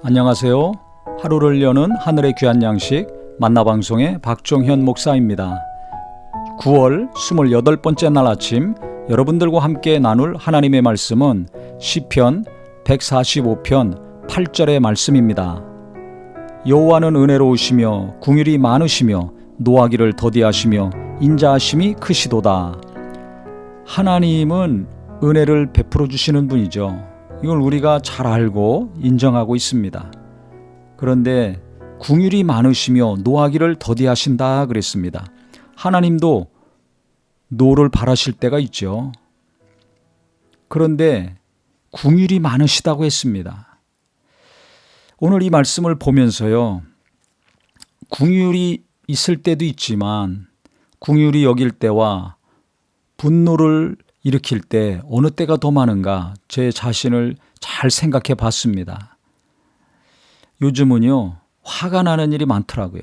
안녕하세요. 하루를 여는 하늘의 귀한 양식 만나방송의 박종현 목사입니다. 9월 28번째 날 아침 여러분들과 함께 나눌 하나님의 말씀은 시편 145편 8절의 말씀입니다. 여호와는 은혜로우시며 긍휼이 많으시며 노하기를 더디하시며 인자하심이 크시도다. 하나님은 은혜를 베풀어 주시는 분이죠. 이걸 우리가 잘 알고 인정하고 있습니다. 그런데 긍휼이 많으시며 노하기를 더디하신다 그랬습니다. 하나님도 노를 바라실 때가 있죠. 그런데 긍휼이 많으시다고 했습니다. 오늘 이 말씀을 보면서요, 긍휼이 있을 때도 있지만 긍휼이 여길 때와 분노를 일으킬 때 어느 때가 더 많은가 제 자신을 잘 생각해 봤습니다. 요즘은요, 화가 나는 일이 많더라고요.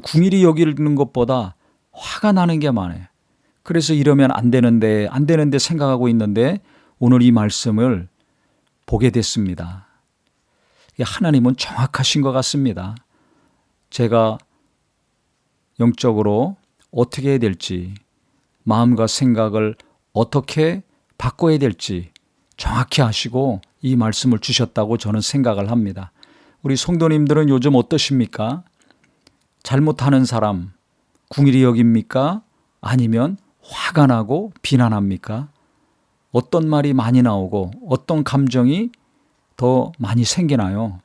긍휼히 여기는 것보다 화가 나는 게 많아요. 그래서 이러면 안 되는데 생각하고 있는데 오늘 이 말씀을 보게 됐습니다. 하나님은 정확하신 것 같습니다. 제가 영적으로 어떻게 해야 될지, 마음과 생각을 어떻게 바꿔야 될지 정확히 아시고 이 말씀을 주셨다고 저는 생각을 합니다. 우리 성도님들은 요즘 어떠십니까? 잘못하는 사람 긍휼히 여깁니까? 아니면 화가 나고 비난합니까? 어떤 말이 많이 나오고 어떤 감정이 더 많이 생기나요?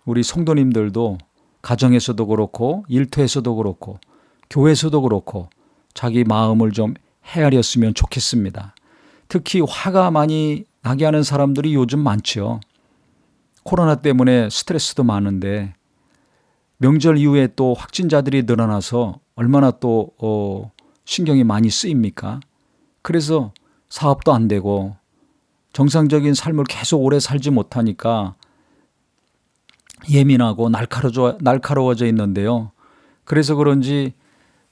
우리 성도님들도 가정에서도 그렇고 일터에서도 그렇고 교회에서도 그렇고 자기 마음을 좀 헤아렸으면 좋겠습니다. 특히 화가 많이 나게 하는 사람들이 요즘 많죠. 코로나 때문에 스트레스도 많은데 명절 이후에 또 확진자들이 늘어나서 얼마나 또 신경이 많이 쓰입니까? 그래서 사업도 안 되고 정상적인 삶을 계속 오래 살지 못하니까 예민하고 날카로워져 있는데요. 그래서 그런지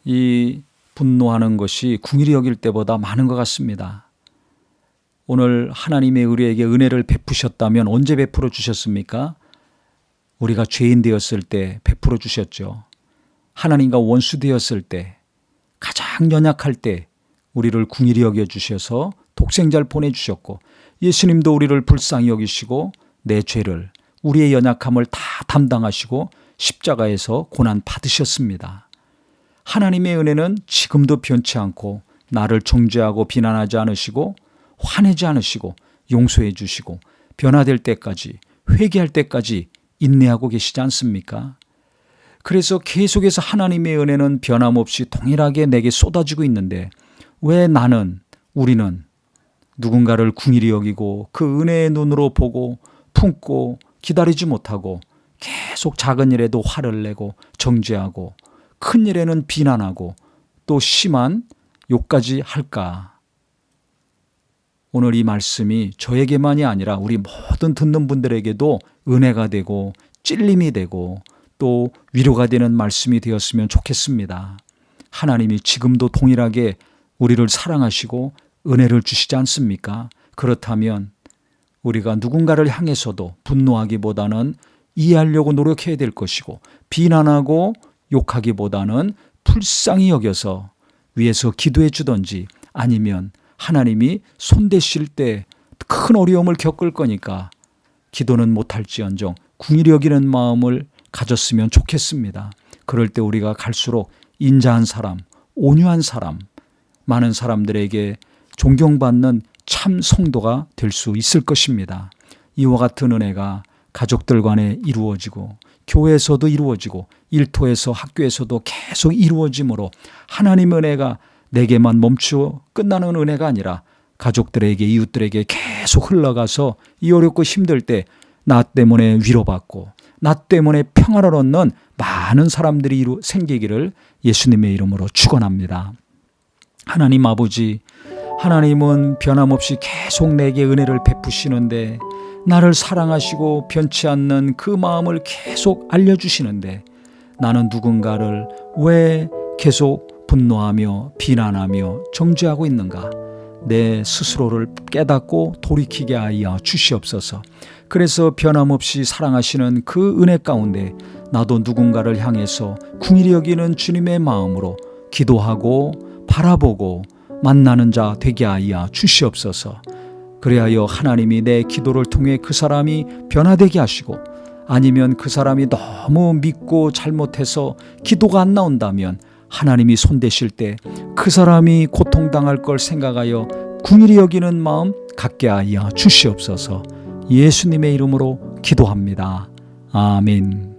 이 분노하는 것이 긍휼히 여길 때보다 많은 것 같습니다. 오늘 하나님의 우리에게 은혜를 베푸셨다면 언제 베풀어 주셨습니까? 우리가 죄인 되었을 때 베풀어 주셨죠. 하나님과 원수 되었을 때, 가장 연약할 때 우리를 긍휼히 여겨 주셔서 독생자를 보내주셨고, 예수님도 우리를 불쌍히 여기시고 내 죄를, 우리의 연약함을 다 담당하시고 십자가에서 고난 받으셨습니다. 하나님의 은혜는 지금도 변치 않고 나를 정죄하고 비난하지 않으시고 화내지 않으시고 용서해 주시고 변화될 때까지, 회개할 때까지 인내하고 계시지 않습니까? 그래서 계속해서 하나님의 은혜는 변함없이 동일하게 내게 쏟아지고 있는데 왜 우리는 누군가를 긍휼히 여기고 그 은혜의 눈으로 보고 품고 기다리지 못하고 계속 작은 일에도 화를 내고 정죄하고 큰 일에는 비난하고 또 심한 욕까지 할까? 오늘 이 말씀이 저에게만이 아니라 우리 모든 듣는 분들에게도 은혜가 되고 찔림이 되고 또 위로가 되는 말씀이 되었으면 좋겠습니다. 하나님이 지금도 동일하게 우리를 사랑하시고 은혜를 주시지 않습니까? 그렇다면 우리가 누군가를 향해서도 분노하기보다는 이해하려고 노력해야 될 것이고 비난하고 욕하기보다는 불쌍히 여겨서 위에서 기도해 주든지 아니면 하나님이 손대실 때 큰 어려움을 겪을 거니까 기도는 못할지언정 긍휼히 여기는 마음을 가졌으면 좋겠습니다. 그럴 때 우리가 갈수록 인자한 사람, 온유한 사람, 많은 사람들에게 존경받는 참 성도가 될 수 있을 것입니다. 이와 같은 은혜가 가족들 간에 이루어지고 교회에서도 이루어지고 일터에서 학교에서도 계속 이루어지므로 하나님의 은혜가 내게만 멈추어 끝나는 은혜가 아니라 가족들에게 이웃들에게 계속 흘러가서 이 어렵고 힘들 때 나 때문에 위로받고 나 때문에 평안을 얻는 많은 사람들이 생기기를 예수님의 이름으로 축원합니다. 하나님 아버지, 하나님은 변함없이 계속 내게 은혜를 베푸시는데 나를 사랑하시고 변치 않는 그 마음을 계속 알려주시는데 나는 누군가를 왜 계속 분노하며 비난하며 정죄하고 있는가? 내 스스로를 깨닫고 돌이키게 하여 주시옵소서. 그래서 변함없이 사랑하시는 그 은혜 가운데 나도 누군가를 향해서 긍휼히 여기는 주님의 마음으로 기도하고 바라보고 만나는 자 되게 하여 주시옵소서. 그리하여 하나님이 내 기도를 통해 그 사람이 변화되게 하시고, 아니면 그 사람이 너무 믿고 잘못해서 기도가 안 나온다면 하나님이 손대실 때 그 사람이 고통당할 걸 생각하여 긍휼히 여기는 마음 갖게 하여 주시옵소서. 예수님의 이름으로 기도합니다. 아멘.